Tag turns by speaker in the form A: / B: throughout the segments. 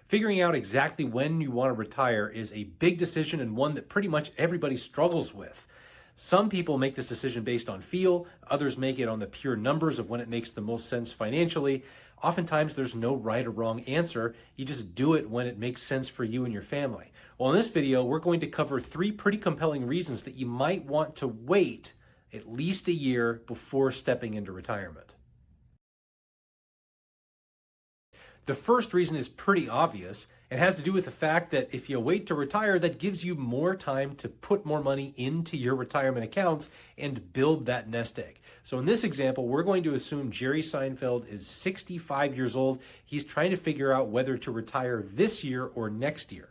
A: Figuring out exactly when you want to retire is a big decision and one that pretty much everybody struggles with. Some people make this decision based on feel, others make it on the pure numbers of when it makes the most sense financially. Oftentimes, there's no right or wrong answer. You just do it when it makes sense for you and your family. Well, in this video, we're going to cover 3 pretty compelling reasons that you might want to wait at least a year before stepping into retirement. The first reason is pretty obvious. It has to do with the fact that if you wait to retire, that gives you more time to put more money into your retirement accounts and build that nest egg. So in this example, we're going to assume Jerry Seinfeld is 65 years old. He's trying to figure out whether to retire this year or next year.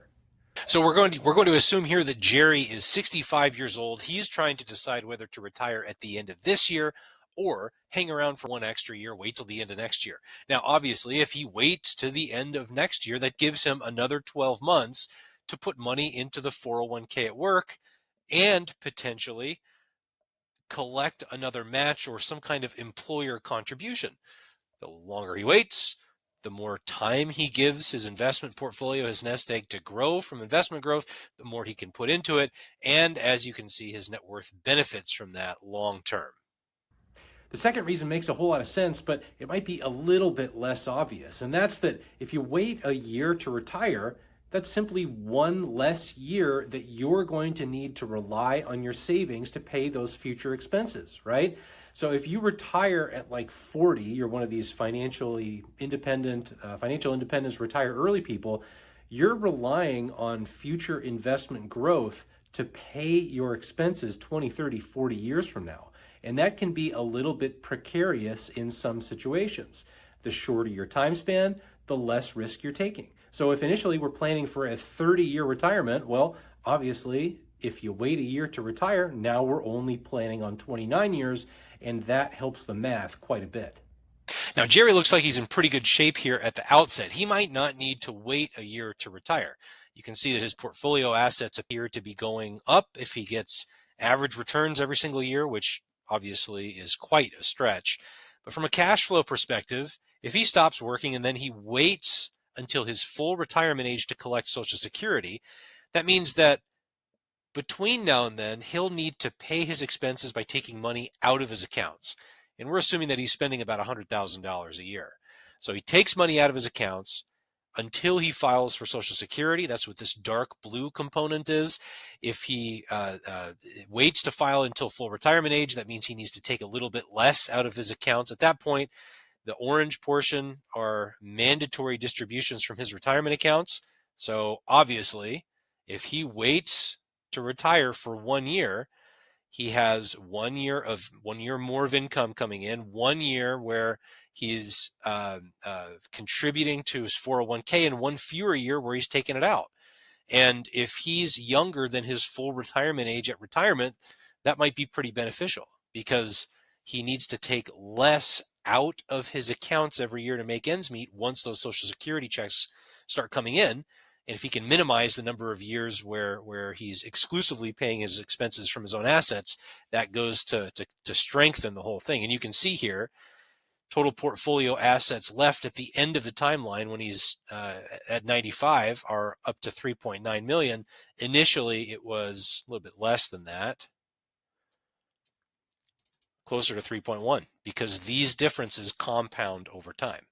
B: So we're going to assume here that Jerry is 65 years old. He's trying to decide whether to retire at the end of this year or hang around for one extra year, wait till the end of next year. Now, obviously, if he waits to the end of next year, that gives him another 12 months to put money into the 401k at work and potentially collect another match or some kind of employer contribution. The longer he waits, the more time he gives his investment portfolio, his nest egg, to grow from investment growth, the more he can put into it. And as you can see, his net worth benefits from that long term.
A: The second reason makes a whole lot of sense, but it might be a little bit less obvious. And that's that if you wait a year to retire, that's simply one less year that you're going to need to rely on your savings to pay those future expenses, right? So if you retire at like 40, you're one of these financial independence, retire early people, you're relying on future investment growth to pay your expenses 20, 30, 40 years from now. And that can be a little bit precarious in some situations. The shorter your time span, the less risk you're taking. So if initially we're planning for a 30-year retirement, well, obviously, if you wait a year to retire, now we're only planning on 29 years, and that helps the math quite a bit.
B: Now, Jerry looks like he's in pretty good shape here at the outset. He might not need to wait a year to retire. You can see that his portfolio assets appear to be going up if he gets average returns every single year, which obviously is quite a stretch. But from a cash flow perspective, if he stops working and then he waits until his full retirement age to collect Social Security, that means that between now and then, he'll need to pay his expenses by taking money out of his accounts. And we're assuming that he's spending about $100,000 a year. So he takes money out of his accounts until he files for Social Security. That's what this dark blue component is. If he waits to file until full retirement age, that means he needs to take a little bit less out of his accounts. At that point, the orange portion are mandatory distributions from his retirement accounts. So obviously, if he waits to retire for 1 year, he has 1 year more of income coming in, 1 year where he's contributing to his 401k, and 1 fewer year where he's taking it out. And if he's younger than his full retirement age at retirement, that might be pretty beneficial because he needs to take less out of his accounts every year to make ends meet once those Social Security checks start coming in. And if he can minimize the number of years where he's exclusively paying his expenses from his own assets, that goes to strengthen the whole thing. And you can see here, total portfolio assets left at the end of the timeline when he's at 95 are up to 3.9 million. Initially, it was a little bit less than that, closer to 3.1, because these differences compound over time.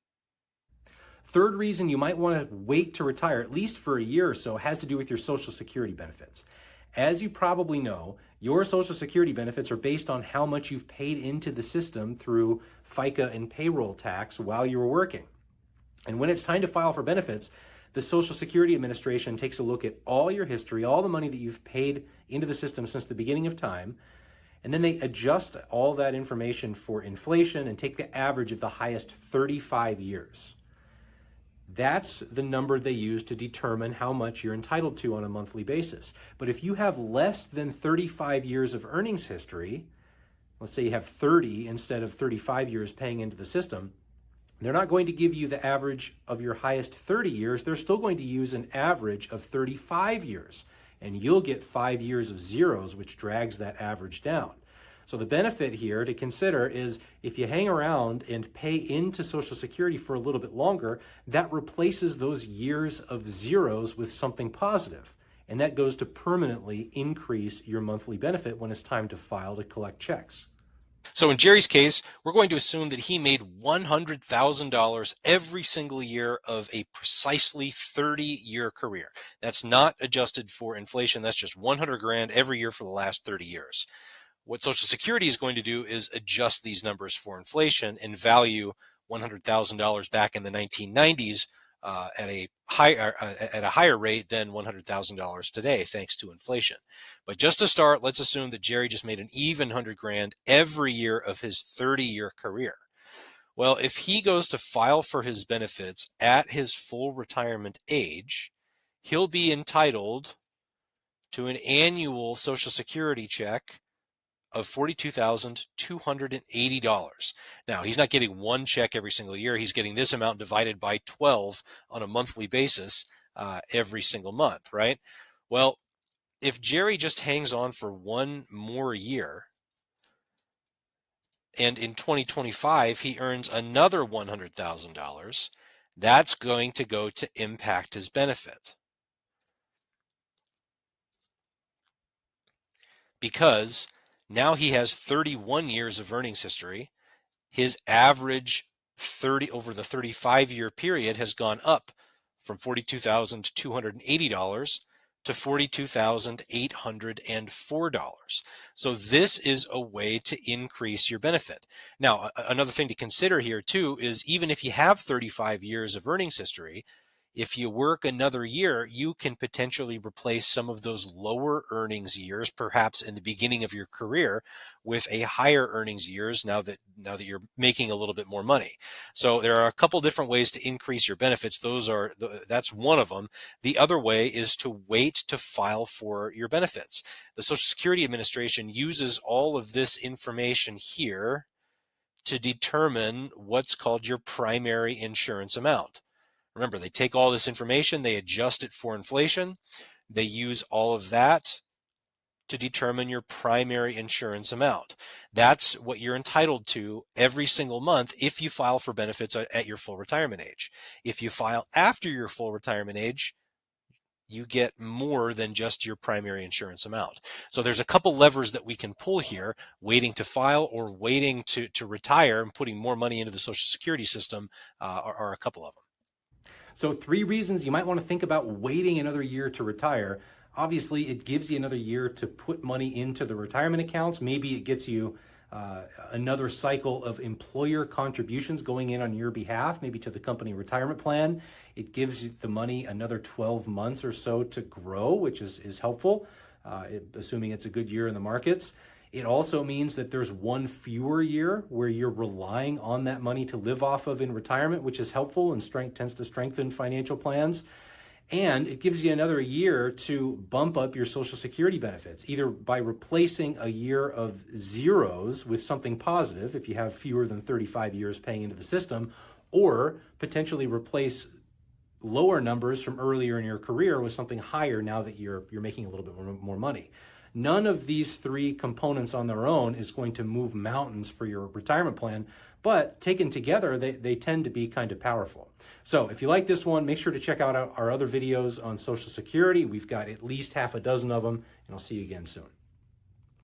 A: Third reason you might want to wait to retire, at least for a year or so, has to do with your Social Security benefits. As you probably know, your Social Security benefits are based on how much you've paid into the system through FICA and payroll tax while you were working. And when it's time to file for benefits, the Social Security Administration takes a look at all your history, all the money that you've paid into the system since the beginning of time, and then they adjust all that information for inflation and take the average of the highest 35 years. That's the number they use to determine how much you're entitled to on a monthly basis. But if you have less than 35 years of earnings history, let's say you have 30 instead of 35 years paying into the system, they're not going to give you the average of your highest 30 years. They're still going to use an average of 35 years. And you'll get 5 years of zeros, which drags that average down. So the benefit here to consider is if you hang around and pay into Social Security for a little bit longer, that replaces those years of zeros with something positive. And that goes to permanently increase your monthly benefit when it's time to file to collect checks.
B: So in Jerry's case, we're going to assume that he made $100,000 every single year of a precisely 30-year career. That's not adjusted for inflation. That's just 100 grand every year for the last 30 years. What Social Security is going to do is adjust these numbers for inflation and value $100,000 back in the 1990s at a higher rate than $100,000 today, thanks to inflation. But just to start, let's assume that Jerry just made an even 100 grand every year of his 30-year career. Well, if he goes to file for his benefits at his full retirement age, he'll be entitled to an annual Social Security check of $42,280. Now, he's not getting one check every single year. He's getting this amount divided by 12 on a monthly basis every single month, right? Well, if Jerry just hangs on for one more year, and in 2025 he earns another $100,000, that's going to go to impact his benefit. Because now he has 31 years of earnings history. His average over the 35-year period has gone up from $42,280 to $42,804. So this is a way to increase your benefit. Now, another thing to consider here too is even if you have 35 years of earnings history, if you work another year, you can potentially replace some of those lower earnings years, perhaps in the beginning of your career, with a higher earnings years now that you're making a little bit more money. So there are a couple different ways to increase your benefits. That's one of them. The other way is to wait to file for your benefits. The Social Security Administration uses all of this information here to determine what's called your primary insurance amount. Remember, they take all this information, they adjust it for inflation, they use all of that to determine your primary insurance amount. That's what you're entitled to every single month if you file for benefits at your full retirement age. If you file after your full retirement age, you get more than just your primary insurance amount. So there's a couple levers that we can pull here, waiting to file or waiting to retire and putting more money into the Social Security system are a couple of them.
A: So 3 reasons you might want to think about waiting another year to retire. Obviously, it gives you another year to put money into the retirement accounts. Maybe it gets you another cycle of employer contributions going in on your behalf, maybe to the company retirement plan. It gives you the money another 12 months or so to grow, which is helpful, assuming it's a good year in the markets. It also means that there's one fewer year where you're relying on that money to live off of in retirement, which is helpful and tends to strengthen financial plans. And it gives you another year to bump up your Social Security benefits, either by replacing a year of zeros with something positive, if you have fewer than 35 years paying into the system, or potentially replace lower numbers from earlier in your career with something higher now that you're making a little bit more money. None of these 3 components on their own is going to move mountains for your retirement plan, but taken together, they tend to be kind of powerful. So if you like this one, make sure to check out our other videos on Social Security. We've got at least half a dozen of them, and I'll see you again soon.